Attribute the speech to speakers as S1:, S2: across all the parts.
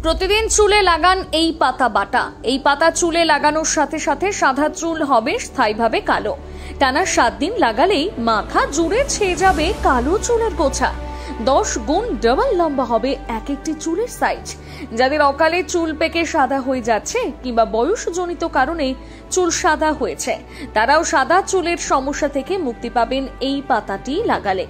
S1: প্রতিদিন চুলে লাগান এই পাতা বাটা। এই পাতা চুলে লাগানোর সাথে সাথে সাদা চুল হবে স্থায়ীভাবে কালো। টানা 7 দিন লাগালেই মাথা জুড়ে ছেয়ে যাবে কালো চুলের গোছা। 10 গুণ ডাবল লম্বা হবে এক একটি চুলের সাইজ। যাদের অকালে চুল পেকে সাদা হয়ে যাচ্ছে কিংবা বয়সজনিত কারণে চুল সাদা হয়েছে, তারাও সাদা চুলের সমস্যা থেকে মুক্তি পাবেন এই পাতাটি লাগালে।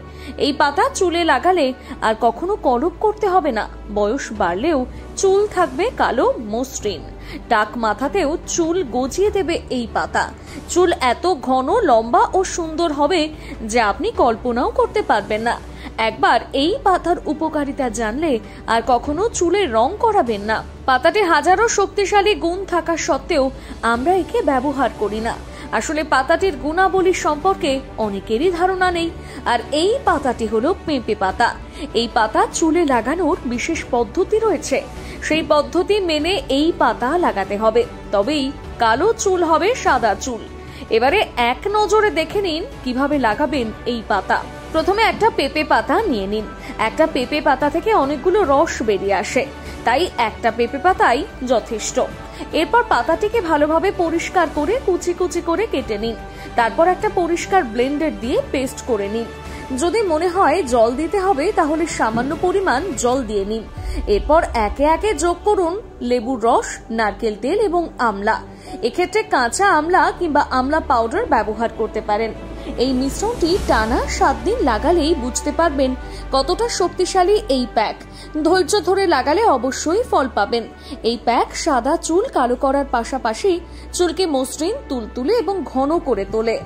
S1: এই পাতা চুলে লাগালে আর কখনো কলপ করতে হবে না। বয়স বাড়লেও চুল থাকবে কালো মসৃণ। টাক মাথাতেও চুল গজিয়ে দেবে এই পাতা। চুল এত ঘন, লম্বা ও সুন্দর হবে যে আপনি কল্পনাও করতে পারবেন না। একবার এই পাতার উপকারিতা জানলে আর কখনো চুলের রং করাবেন না। পাতাটি হাজারো শক্তিশালী গুণ থাকা সত্ত্বেও আমরা একে ব্যবহার করি না। আসলে পাতাটির গুণাবলী সম্পর্কে অনেকেরই ধারণা নেই। আর এই পাতাটি হলো পেঁপে পাতা। এই পাতা চুলে লাগানোর বিশেষ পদ্ধতি রয়েছে। সেই পদ্ধতি মেনে এই পাতা লাগাতে হবে, তবেই কালো চুল হবে সাদা চুল। এবারে এক নজরে দেখে নিন কিভাবে লাগাবেন এই পাতা। প্রথমে একটা পেঁপে পাতা নিয়ে নিন। একটা পেঁপে পাতা থেকে অনেকগুলো রস বেরিয়ে আসে, তাই একটা পেঁপে পাতাই যথেষ্ট। এরপর পাতাটিকে ভালোভাবে পরিষ্কার করে কুচি কুচি করে কেটে নিন। তারপর একটা পরিষ্কার ব্লেন্ডার দিয়ে পেস্ট করে নিন। যদি মনে হয় জল দিতে হবে তাহলে সামান্য পরিমাণ জল দিয়ে নিন। এরপর একে একে যোগ করুন লেবুর রস, নারকেল তেল এবং আমলা। এক্ষেত্রে কাঁচা আমলা কিংবা আমলা পাউডার ব্যবহার করতে পারেন। এই মিশ্রণটি টানা 7 দিন লাগালেই বুঝতে পারবেন কতটা শক্তিশালী এই প্যাক। ধৈর্য ধরে লাগালে অবশ্যই ফল পাবেন। এই প্যাক সাদা চুল কালো করার পাশাপাশি চুলকে মসৃণ, তুলতুলে এবং ঘন করে তোলে।